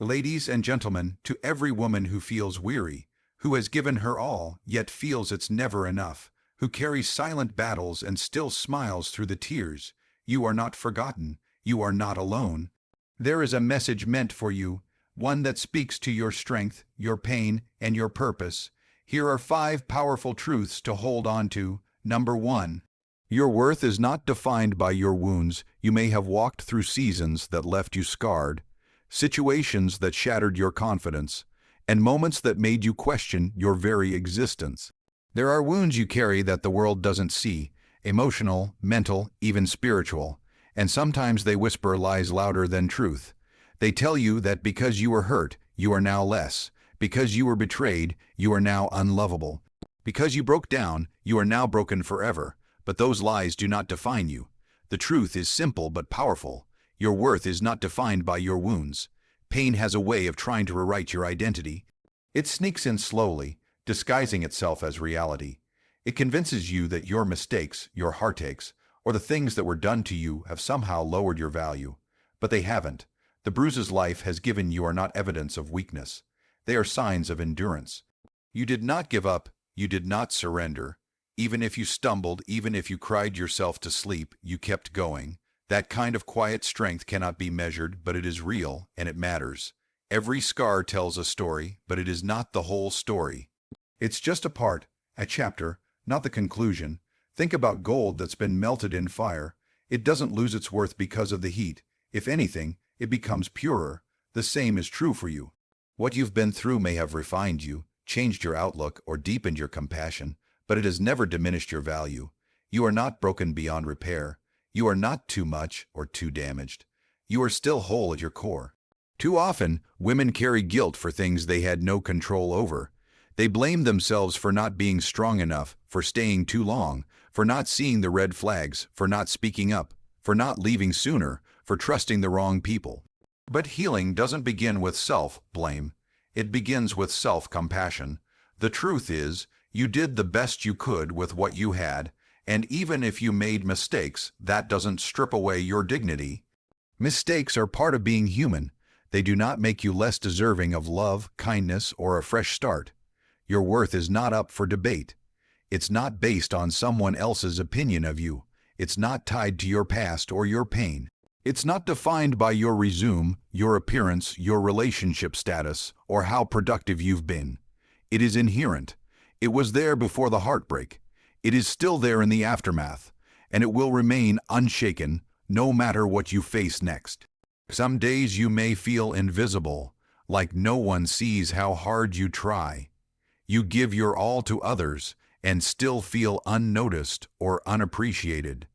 Ladies and gentlemen, to every woman who feels weary, who has given her all, yet feels it's never enough, who carries silent battles and still smiles through the tears, you are not forgotten, you are not alone. There is a message meant for you, one that speaks to your strength, your pain, and your purpose. Here are 5 powerful truths to hold on to. Number 1. Your worth is not defined by your wounds. You may have walked through seasons that left you scarred, situations that shattered your confidence, and moments that made you question your very existence. There are wounds you carry that the world doesn't see, emotional, mental, even spiritual, and sometimes they whisper lies louder than truth. They tell you that because you were hurt, you are now less. Because you were betrayed, you are now unlovable. Because you broke down, you are now broken forever. But those lies do not define you. The truth is simple but powerful. Your worth is not defined by your wounds. Pain has a way of trying to rewrite your identity. It sneaks in slowly, disguising itself as reality. It convinces you that your mistakes, your heartaches, or the things that were done to you have somehow lowered your value. But they haven't. The bruises life has given you are not evidence of weakness. They are signs of endurance. You did not give up. You did not surrender. Even if you stumbled, even if you cried yourself to sleep, you kept going. That kind of quiet strength cannot be measured, but it is real, and it matters. Every scar tells a story, but it is not the whole story. It's just a part, a chapter, not the conclusion. Think about gold that's been melted in fire. It doesn't lose its worth because of the heat. If anything, it becomes purer. The same is true for you. What you've been through may have refined you, changed your outlook, or deepened your compassion, but it has never diminished your value. You are not broken beyond repair. You are not too much or too damaged. You are still whole at your core. Too often, women carry guilt for things they had no control over. They blame themselves for not being strong enough, for staying too long, for not seeing the red flags, for not speaking up, for not leaving sooner, for trusting the wrong people. But healing doesn't begin with self-blame. It begins with self-compassion. The truth is, you did the best you could with what you had, and even if you made mistakes, that doesn't strip away your dignity. Mistakes are part of being human. They do not make you less deserving of love, kindness, or a fresh start. Your worth is not up for debate. It's not based on someone else's opinion of you. It's not tied to your past or your pain. It's not defined by your resume, your appearance, your relationship status, or how productive you've been. It is inherent. It was there before the heartbreak. It is still there in the aftermath, and it will remain unshaken no matter what you face next. Some days you may feel invisible, like no one sees how hard you try. You give your all to others and still feel unnoticed or unappreciated.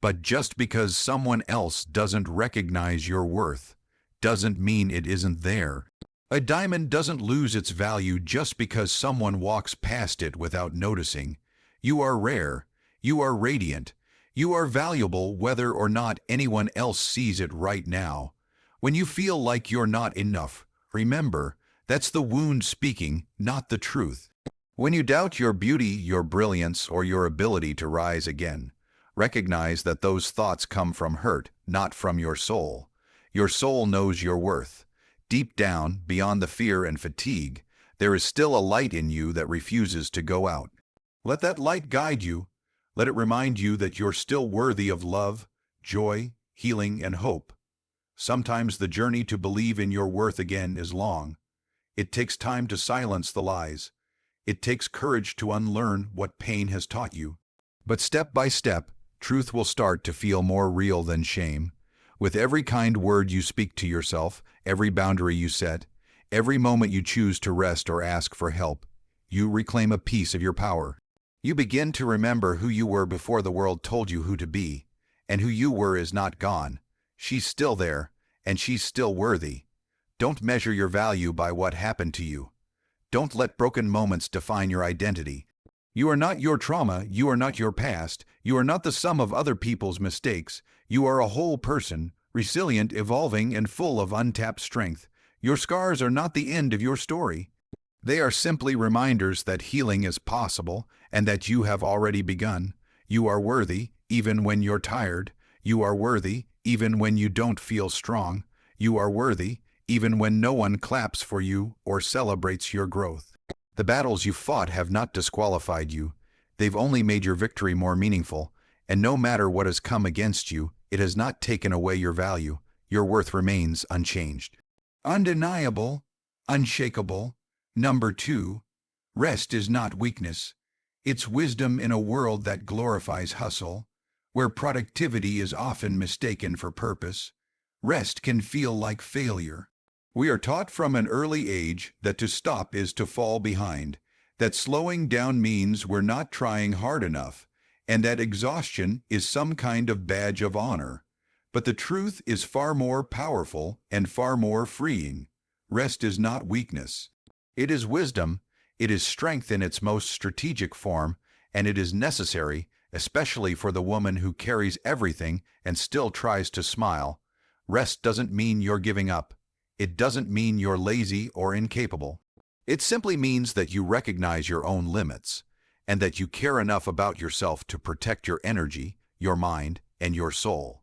But just because someone else doesn't recognize your worth doesn't mean it isn't there. A diamond doesn't lose its value just because someone walks past it without noticing. You are rare. You are radiant. You are valuable whether or not anyone else sees it right now. When you feel like you're not enough, remember, that's the wound speaking, not the truth. When you doubt your beauty, your brilliance, or your ability to rise again, recognize that those thoughts come from hurt, not from your soul. Your soul knows your worth. Deep down, beyond the fear and fatigue, there is still a light in you that refuses to go out. Let that light guide you. Let it remind you that you're still worthy of love, joy, healing, and hope. Sometimes the journey to believe in your worth again is long. It takes time to silence the lies. It takes courage to unlearn what pain has taught you. But step by step, truth will start to feel more real than shame. With every kind word you speak to yourself, every boundary you set, every moment you choose to rest or ask for help, you reclaim a piece of your power. You begin to remember who you were before the world told you who to be, and who you were is not gone. She's still there, and she's still worthy. Don't measure your value by what happened to you. Don't let broken moments define your identity. You are not your trauma, you are not your past, you are not the sum of other people's mistakes. You are a whole person, resilient, evolving, and full of untapped strength. Your scars are not the end of your story. They are simply reminders that healing is possible and that you have already begun. You are worthy, even when you're tired. You are worthy, even when you don't feel strong. You are worthy, even when no one claps for you or celebrates your growth. The battles you fought have not disqualified you. They've only made your victory more meaningful, and no matter what has come against you, it has not taken away your value. Your worth remains unchanged. Undeniable, unshakable. Number 2, rest is not weakness. It's wisdom in a world that glorifies hustle, where productivity is often mistaken for purpose. Rest can feel like failure. We are taught from an early age that to stop is to fall behind, that slowing down means we're not trying hard enough, and that exhaustion is some kind of badge of honor. But the truth is far more powerful and far more freeing. Rest is not weakness. It is wisdom, it is strength in its most strategic form, and it is necessary, especially for the woman who carries everything and still tries to smile. Rest doesn't mean you're giving up. It doesn't mean you're lazy or incapable. It simply means that you recognize your own limits, and that you care enough about yourself to protect your energy, your mind, and your soul.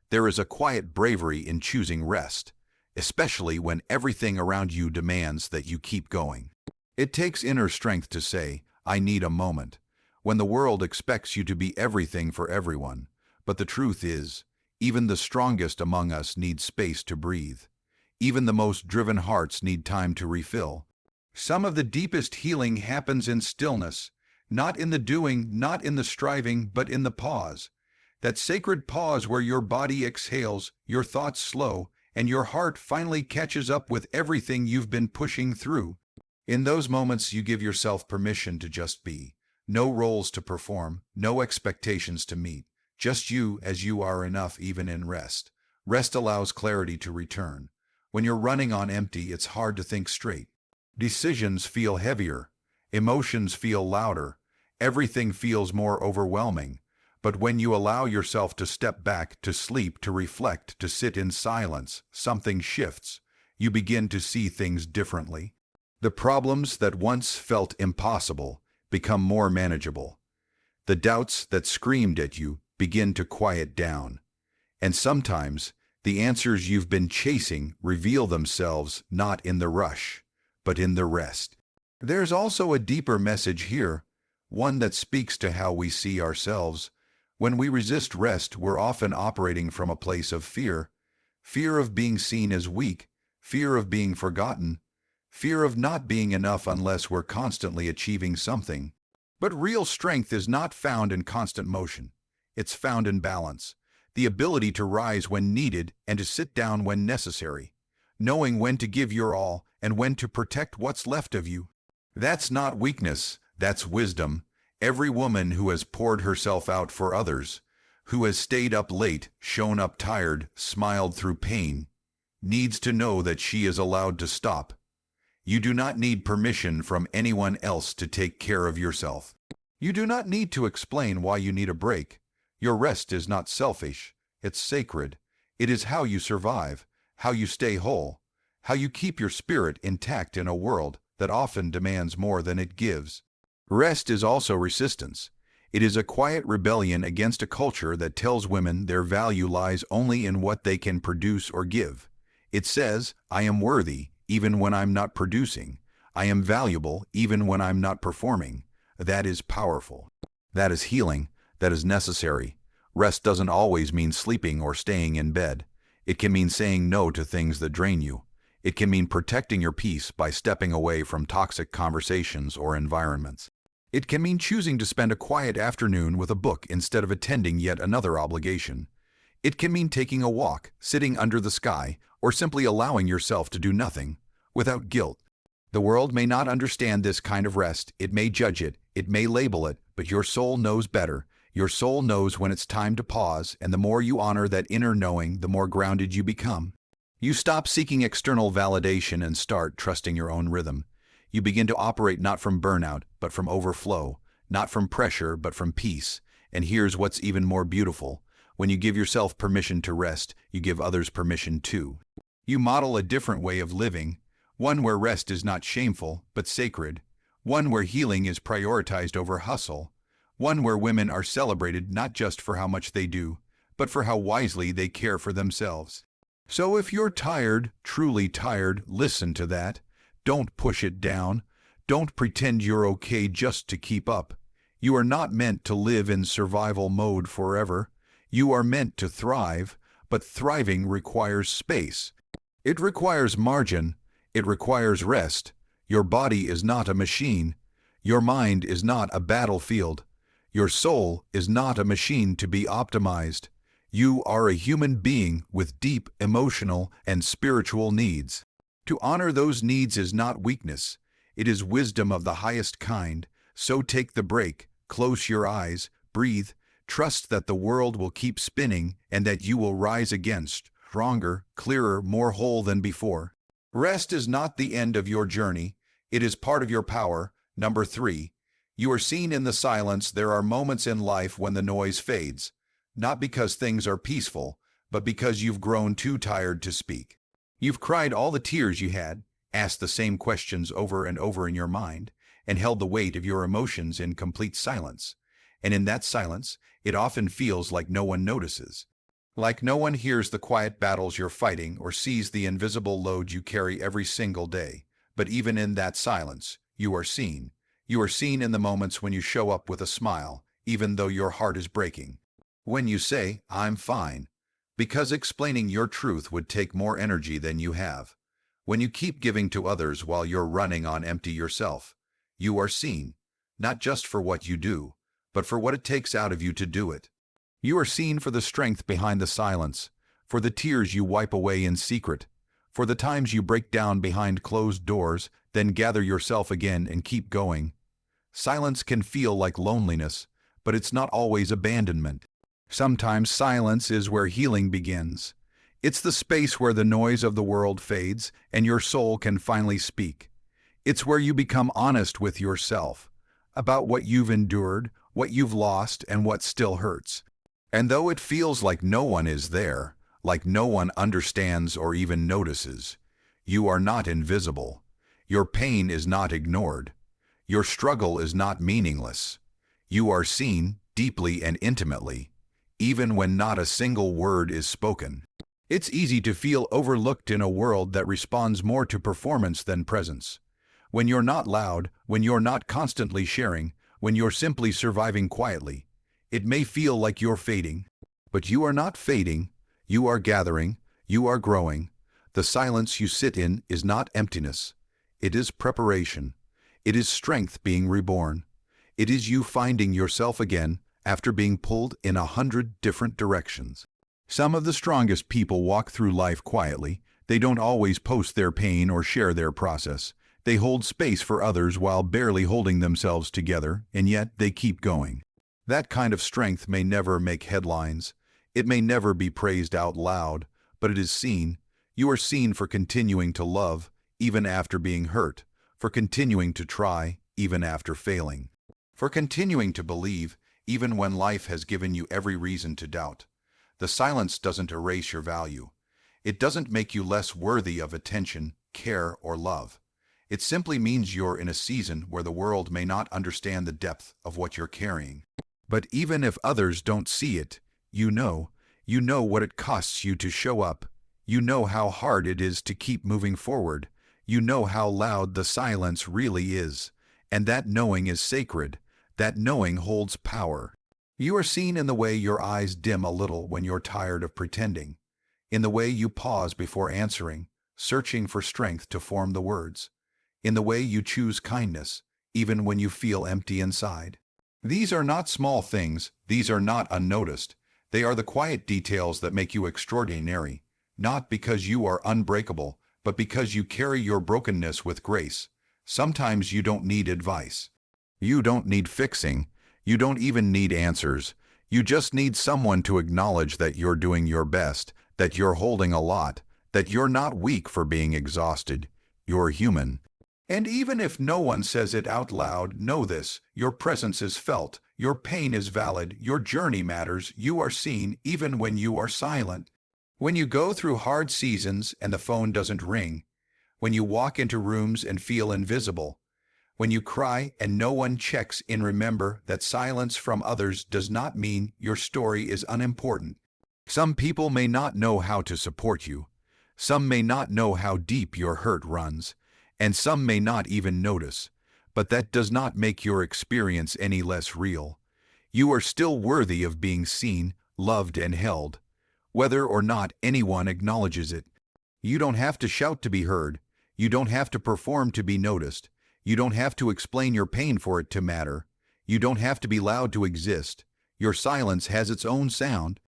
There is a quiet bravery in choosing rest, especially when everything around you demands that you keep going. It takes inner strength to say, "I need a moment," when the world expects you to be everything for everyone. But the truth is, even the strongest among us need space to breathe. Even the most driven hearts need time to refill. Some of the deepest healing happens in stillness, not in the doing, not in the striving, but in the pause. That sacred pause where your body exhales, your thoughts slow, and your heart finally catches up with everything you've been pushing through. In those moments, you give yourself permission to just be. No roles to perform, no expectations to meet. Just you as you are enough even in rest. Rest allows clarity to return. When you're running on empty, it's hard to think straight. Decisions feel heavier. Emotions feel louder. Everything feels more overwhelming. But when you allow yourself to step back, to sleep, to reflect, to sit in silence, something shifts. You begin to see things differently. The problems that once felt impossible become more manageable. The doubts that screamed at you begin to quiet down. And sometimes, the answers you've been chasing reveal themselves not in the rush, but in the rest. There's also a deeper message here, one that speaks to how we see ourselves. When we resist rest, we're often operating from a place of fear. Fear of being seen as weak, fear of being forgotten, fear of not being enough unless we're constantly achieving something. But real strength is not found in constant motion. It's found in balance, the ability to rise when needed and to sit down when necessary, knowing when to give your all and when to protect what's left of you. That's not weakness, that's wisdom. Every woman who has poured herself out for others, who has stayed up late, shown up tired, smiled through pain, needs to know that she is allowed to stop. You do not need permission from anyone else to take care of yourself. You do not need to explain why you need a break. Your rest is not selfish, it's sacred. It is how you survive, how you stay whole, how you keep your spirit intact in a world that often demands more than it gives. Rest is also resistance. It is a quiet rebellion against a culture that tells women their value lies only in what they can produce or give. It says, "I am worthy, even when I'm not producing. I am valuable, even when I'm not performing." That is powerful. That is healing. That is necessary. Rest doesn't always mean sleeping or staying in bed. It can mean saying no to things that drain you. It can mean protecting your peace by stepping away from toxic conversations or environments. It can mean choosing to spend a quiet afternoon with a book instead of attending yet another obligation. It can mean taking a walk, sitting under the sky, or simply allowing yourself to do nothing, without guilt. The world may not understand this kind of rest. It may judge it, it may label it, but your soul knows better. Your soul knows when it's time to pause, and the more you honor that inner knowing, the more grounded you become. You stop seeking external validation and start trusting your own rhythm. You begin to operate not from burnout, but from overflow, not from pressure, but from peace. And here's what's even more beautiful. When you give yourself permission to rest, you give others permission too. You model a different way of living, one where rest is not shameful, but sacred, one where healing is prioritized over hustle, one where women are celebrated not just for how much they do, but for how wisely they care for themselves. So if you're tired, truly tired, listen to that. Don't push it down. Don't pretend you're okay just to keep up. You are not meant to live in survival mode forever. You are meant to thrive, but thriving requires space. It requires margin. It requires rest. Your body is not a machine. Your mind is not a battlefield. Your soul is not a machine to be optimized. You are a human being with deep emotional and spiritual needs. To honor those needs is not weakness. It is wisdom of the highest kind. So take the break, close your eyes, breathe, trust that the world will keep spinning and that you will rise again, stronger, clearer, more whole than before. Rest is not the end of your journey. It is part of your power. Number 3. You are seen in the silence. There are moments in life when the noise fades, not because things are peaceful, but because you've grown too tired to speak. You've cried all the tears you had, asked the same questions over and over in your mind, and held the weight of your emotions in complete silence. And in that silence, it often feels like no one notices. Like no one hears the quiet battles you're fighting or sees the invisible load you carry every single day. But even in that silence, you are seen. You are seen in the moments when you show up with a smile, even though your heart is breaking. When you say, "I'm fine," because explaining your truth would take more energy than you have. When you keep giving to others while you're running on empty yourself, you are seen, not just for what you do, but for what it takes out of you to do it. You are seen for the strength behind the silence, for the tears you wipe away in secret, for the times you break down behind closed doors, then gather yourself again and keep going. Silence can feel like loneliness, but it's not always abandonment. Sometimes silence is where healing begins. It's the space where the noise of the world fades and your soul can finally speak. It's where you become honest with yourself about what you've endured, what you've lost, and what still hurts. And though it feels like no one is there, like no one understands or even notices, you are not invisible. Your pain is not ignored. Your struggle is not meaningless. You are seen deeply and intimately, even when not a single word is spoken. It's easy to feel overlooked in a world that responds more to performance than presence. When you're not loud, when you're not constantly sharing, when you're simply surviving quietly, it may feel like you're fading. But you are not fading. You are gathering. You are growing. The silence you sit in is not emptiness. It is preparation. It is strength being reborn. It is you finding yourself again after being pulled in 100 different directions. Some of the strongest people walk through life quietly. They don't always post their pain or share their process. They hold space for others while barely holding themselves together, and yet they keep going. That kind of strength may never make headlines. It may never be praised out loud, but it is seen. You are seen for continuing to love, even after being hurt, for continuing to try, even after failing, for continuing to believe, even when life has given you every reason to doubt. The silence doesn't erase your value. It doesn't make you less worthy of attention, care, or love. It simply means you're in a season where the world may not understand the depth of what you're carrying. But even if others don't see it, you know what it costs you to show up. You know how hard it is to keep moving forward. You know how loud the silence really is. And that knowing is sacred. That knowing holds power. You are seen in the way your eyes dim a little when you're tired of pretending, in the way you pause before answering, searching for strength to form the words, in the way you choose kindness, even when you feel empty inside. These are not small things. These are not unnoticed. They are the quiet details that make you extraordinary, not because you are unbreakable, but because you carry your brokenness with grace. Sometimes you don't need advice. You don't need fixing. You don't even need answers. You just need someone to acknowledge that you're doing your best, that you're holding a lot, that you're not weak for being exhausted. You're human. And even if no one says it out loud, know this: your presence is felt, your pain is valid, your journey matters, you are seen even when you are silent. When you go through hard seasons and the phone doesn't ring, when you walk into rooms and feel invisible, when you cry and no one checks in, remember that silence from others does not mean your story is unimportant. Some people may not know how to support you. Some may not know how deep your hurt runs, and some may not even notice, but that does not make your experience any less real. You are still worthy of being seen, loved, and held, whether or not anyone acknowledges it. You don't have to shout to be heard. You don't have to perform to be noticed. You don't have to explain your pain for it to matter. You don't have to be loud to exist. Your silence has its own sound,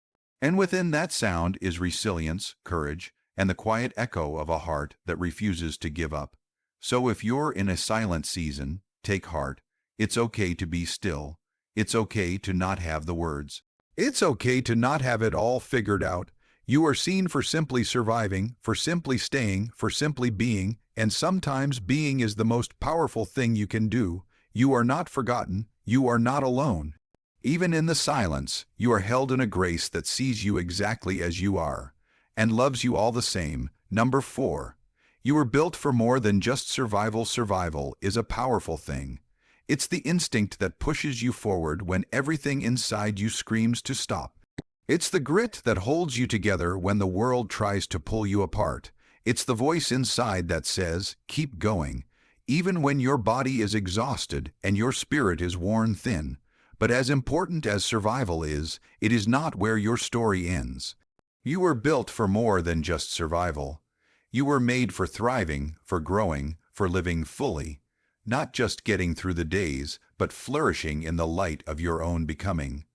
and within that sound is resilience, courage, and the quiet echo of a heart that refuses to give up. So if you're in a silent season, take heart. It's okay to be still. It's okay to not have the words. It's okay to not have it all figured out. You are seen for simply surviving, for simply staying, for simply being, and sometimes being is the most powerful thing you can do. You are not forgotten. You are not alone. Even in the silence, you are held in a grace that sees you exactly as you are, and loves you all the same. Number 4. You were built for more than just survival. Survival is a powerful thing. It's the instinct that pushes you forward when everything inside you screams to stop. It's the grit that holds you together when the world tries to pull you apart. It's the voice inside that says, keep going, even when your body is exhausted and your spirit is worn thin. But as important as survival is, it is not where your story ends. You were built for more than just survival. You were made for thriving, for growing, for living fully. Not just getting through the days, but flourishing in the light of your own becoming.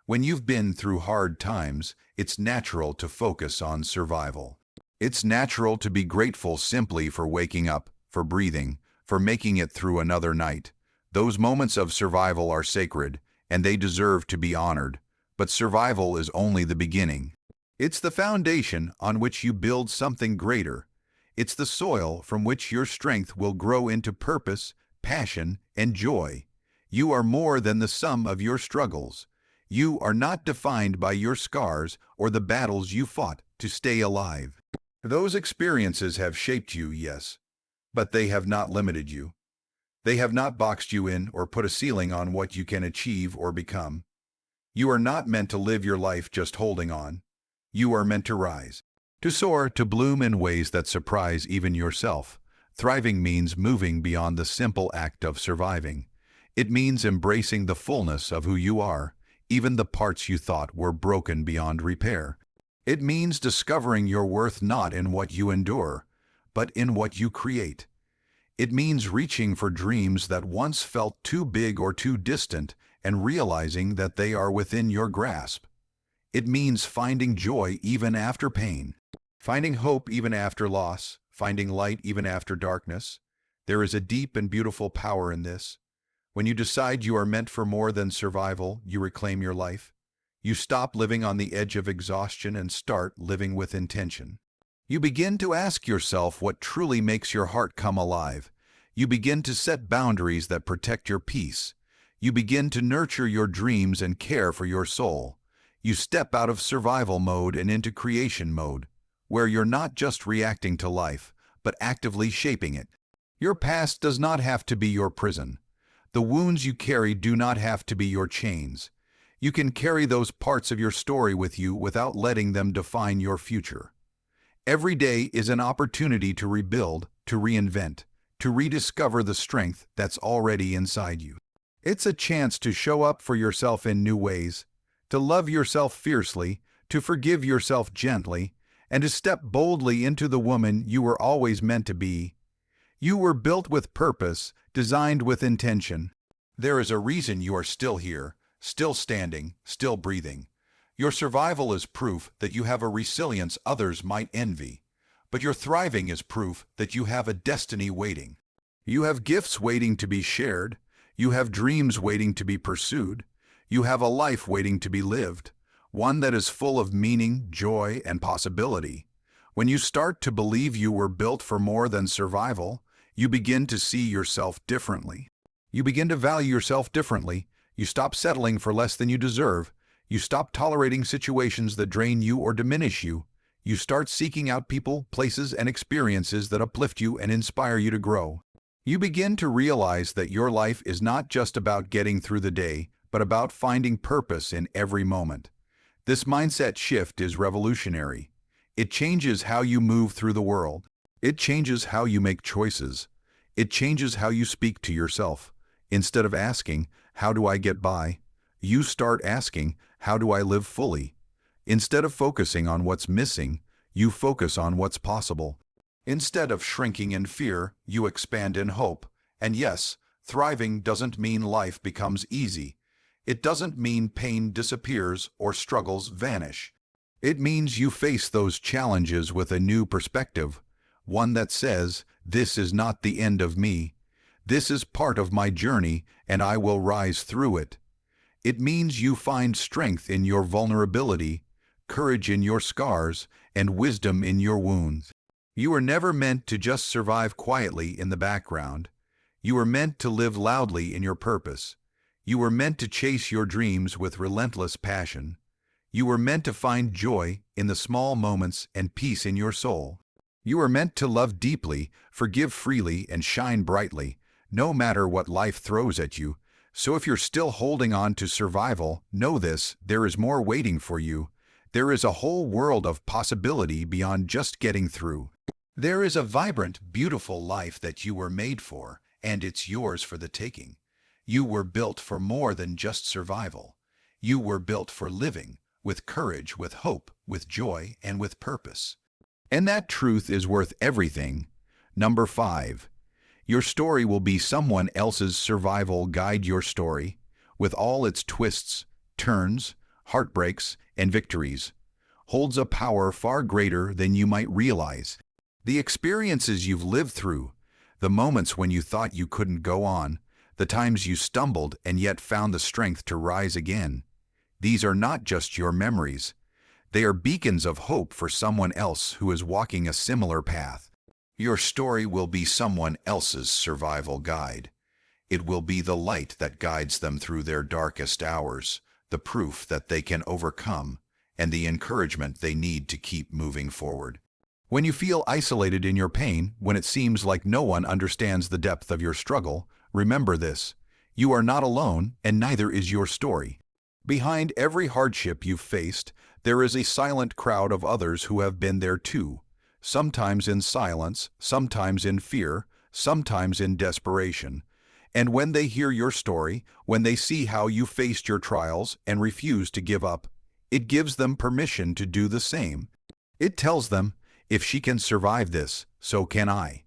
When you've been through hard times, it's natural to focus on survival. It's natural to be grateful simply for waking up, for breathing, for making it through another night. Those moments of survival are sacred, and they deserve to be honored. But survival is only the beginning. It's the foundation on which you build something greater. It's the soil from which your strength will grow into purpose, passion, and joy. You are more than the sum of your struggles. You are not defined by your scars or the battles you fought to stay alive. Those experiences have shaped you, yes, but they have not limited you. They have not boxed you in or put a ceiling on what you can achieve or become. You are not meant to live your life just holding on. You are meant to rise, to soar, to bloom in ways that surprise even yourself. Thriving means moving beyond the simple act of surviving. It means embracing the fullness of who you are, even the parts you thought were broken beyond repair. It means discovering your worth not in what you endure, but in what you create. It means reaching for dreams that once felt too big or too distant and realizing that they are within your grasp. It means finding joy even after pain, finding hope even after loss, finding light even after darkness. There is a deep and beautiful power in this. When you decide you are meant for more than survival, you reclaim your life. You stop living on the edge of exhaustion and start living with intention. You begin to ask yourself what truly makes your heart come alive. You begin to set boundaries that protect your peace. You begin to nurture your dreams and care for your soul. You step out of survival mode and into creation mode, where you're not just reacting to life, but actively shaping it. Your past does not have to be your prison. The wounds you carry do not have to be your chains. You can carry those parts of your story with you without letting them define your future. Every day is an opportunity to rebuild, to reinvent, to rediscover the strength that's already inside you. It's a chance to show up for yourself in new ways, to love yourself fiercely, to forgive yourself gently, and to step boldly into the woman you were always meant to be. You were built with purpose, designed with intention. There is a reason you are still here, still standing, still breathing. Your survival is proof that you have a resilience others might envy, but your thriving is proof that you have a destiny waiting. You have gifts waiting to be shared. You have dreams waiting to be pursued. You have a life waiting to be lived, one that is full of meaning, joy, and possibility. When you start to believe you were built for more than survival, you begin to see yourself differently. You begin to value yourself differently. You stop settling for less than you deserve. You stop tolerating situations that drain you or diminish you. You start seeking out people, places, and experiences that uplift you and inspire you to grow. You begin to realize that your life is not just about getting through the day, but about finding purpose in every moment. This mindset shift is revolutionary. It changes how you move through the world. It changes how you make choices. It changes how you speak to yourself. Instead of asking, "How do I get by?" you start asking, "How do I live fully?" Instead of focusing on what's missing, you focus on what's possible. Instead of shrinking in fear, you expand in hope. And yes, thriving doesn't mean life becomes easy. It doesn't mean pain disappears or struggles vanish. It means you face those challenges with a new perspective, one that says, "This is not the end of me. This is part of my journey, and I will rise through it." It means you find strength in your vulnerability, courage in your scars, and wisdom in your wounds. You were never meant to just survive quietly in the background. You were meant to live loudly in your purpose. You were meant to chase your dreams with relentless passion. You were meant to find joy in the small moments and peace in your soul. You were meant to love deeply, forgive freely, and shine brightly, no matter what life throws at you. So if you're still holding on to survival, know this: there is more waiting for you. There is a whole world of possibility beyond just getting through. There is a vibrant, beautiful life that you were made for, and it's yours for the taking. You were built for more than just survival. You were built for living, with courage, with hope, with joy, and with purpose. And that truth is worth everything. Number 5. Your story will be someone else's survival guide. Your story, with all its twists, turns, heartbreaks, and victories, holds a power far greater than you might realize. The experiences you've lived through, the moments when you thought you couldn't go on, the times you stumbled and yet found the strength to rise again. These are not just your memories. They are beacons of hope for someone else who is walking a similar path. Your story will be someone else's survival guide. It will be the light that guides them through their darkest hours, the proof that they can overcome, and the encouragement they need to keep moving forward. When you feel isolated in your pain, when it seems like no one understands the depth of your struggle, remember this: you are not alone, and neither is your story. Behind every hardship you've faced, there is a silent crowd of others who have been there too, sometimes in silence, sometimes in fear, sometimes in desperation. And when they hear your story, when they see how you faced your trials and refused to give up, it gives them permission to do the same. It tells them, if she can survive this, so can I.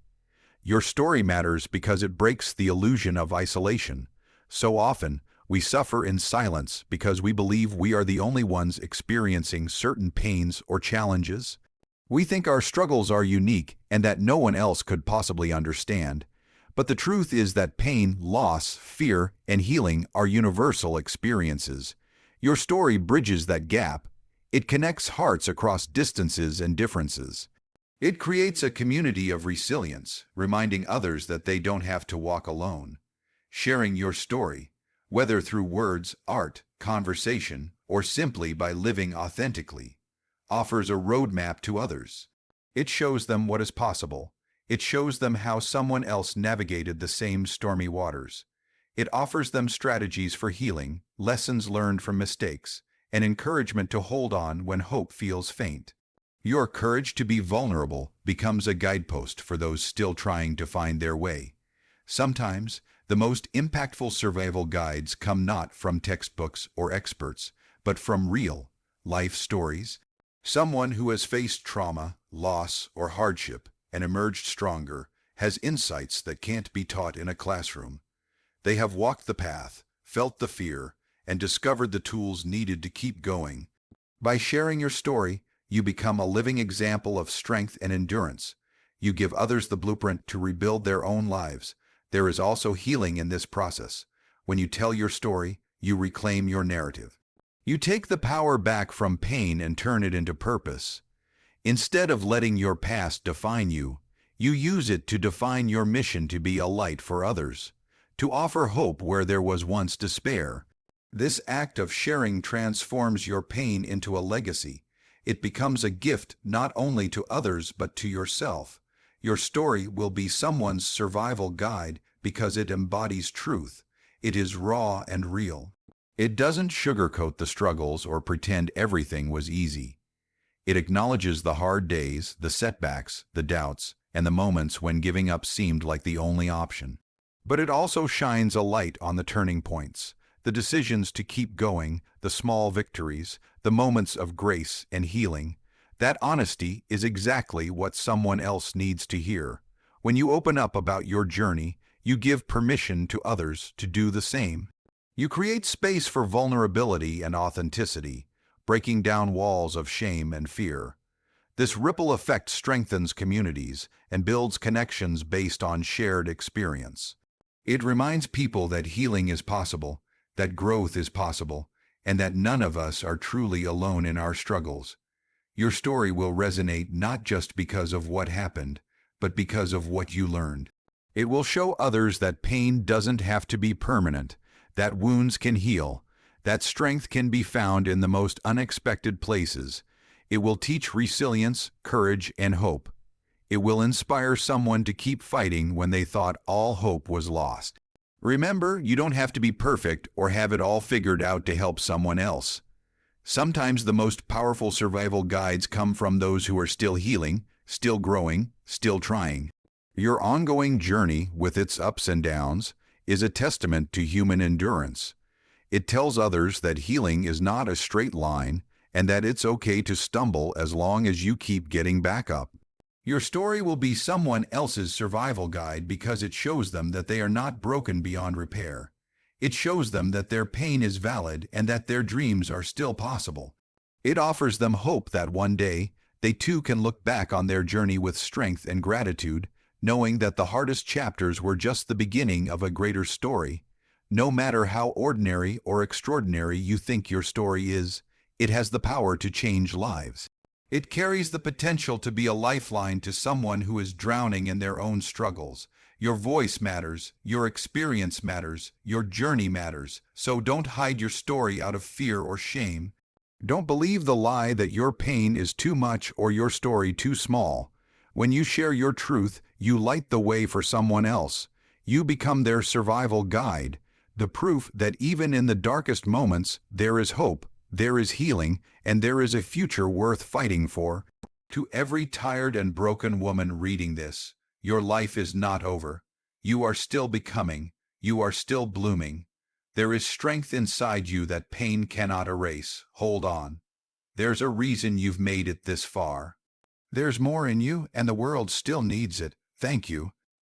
Your story matters because it breaks the illusion of isolation. So often, we suffer in silence because we believe we are the only ones experiencing certain pains or challenges. We think our struggles are unique and that no one else could possibly understand. But the truth is that pain, loss, fear, and healing are universal experiences. Your story bridges that gap. It connects hearts across distances and differences. It creates a community of resilience, reminding others that they don't have to walk alone. Sharing your story, whether through words, art, conversation, or simply by living authentically, offers a roadmap to others. It shows them what is possible. It shows them how someone else navigated the same stormy waters. It offers them strategies for healing, lessons learned from mistakes, and encouragement to hold on when hope feels faint. Your courage to be vulnerable becomes a guidepost for those still trying to find their way. Sometimes, the most impactful survival guides come not from textbooks or experts, but from real life stories. Someone who has faced trauma, loss, or hardship and emerged stronger has insights that can't be taught in a classroom. They have walked the path, felt the fear, and discovered the tools needed to keep going. By sharing your story, you become a living example of strength and endurance. You give others the blueprint to rebuild their own lives. There is also healing in this process. When you tell your story, you reclaim your narrative. You take the power back from pain and turn it into purpose. Instead of letting your past define you, you use it to define your mission to be a light for others, to offer hope where there was once despair. This act of sharing transforms your pain into a legacy. It becomes a gift not only to others but to yourself. Your story will be someone's survival guide because it embodies truth. It is raw and real. It doesn't sugarcoat the struggles or pretend everything was easy. It acknowledges the hard days, the setbacks, the doubts, and the moments when giving up seemed like the only option. But it also shines a light on the turning points, the decisions to keep going, the small victories, the moments of grace and healing. That honesty is exactly what someone else needs to hear. When you open up about your journey, you give permission to others to do the same. You create space for vulnerability and authenticity, breaking down walls of shame and fear. This ripple effect strengthens communities and builds connections based on shared experience. It reminds people that healing is possible, that growth is possible, and that none of us are truly alone in our struggles. Your story will resonate not just because of what happened, but because of what you learned. It will show others that pain doesn't have to be permanent, that wounds can heal, that strength can be found in the most unexpected places. It will teach resilience, courage, and hope. It will inspire someone to keep fighting when they thought all hope was lost. Remember, you don't have to be perfect or have it all figured out to help someone else. Sometimes the most powerful survival guides come from those who are still healing, still growing, still trying. Your ongoing journey, with its ups and downs, is a testament to human endurance. It tells others that healing is not a straight line and that it's okay to stumble as long as you keep getting back up. Your story will be someone else's survival guide because it shows them that they are not broken beyond repair. It shows them that their pain is valid and that their dreams are still possible. It offers them hope that one day, they too can look back on their journey with strength and gratitude, knowing that the hardest chapters were just the beginning of a greater story. No matter how ordinary or extraordinary you think your story is, it has the power to change lives. It carries the potential to be a lifeline to someone who is drowning in their own struggles. Your voice matters, your experience matters, your journey matters, so don't hide your story out of fear or shame. Don't believe the lie that your pain is too much or your story too small. When you share your truth, you light the way for someone else. You become their survival guide, the proof that even in the darkest moments, there is hope, there is healing, and there is a future worth fighting for. To every tired and broken woman reading this, your life is not over. You are still becoming. You are still blooming. There is strength inside you that pain cannot erase. Hold on. There's a reason you've made it this far. There's more in you, and the world still needs it. Thank you.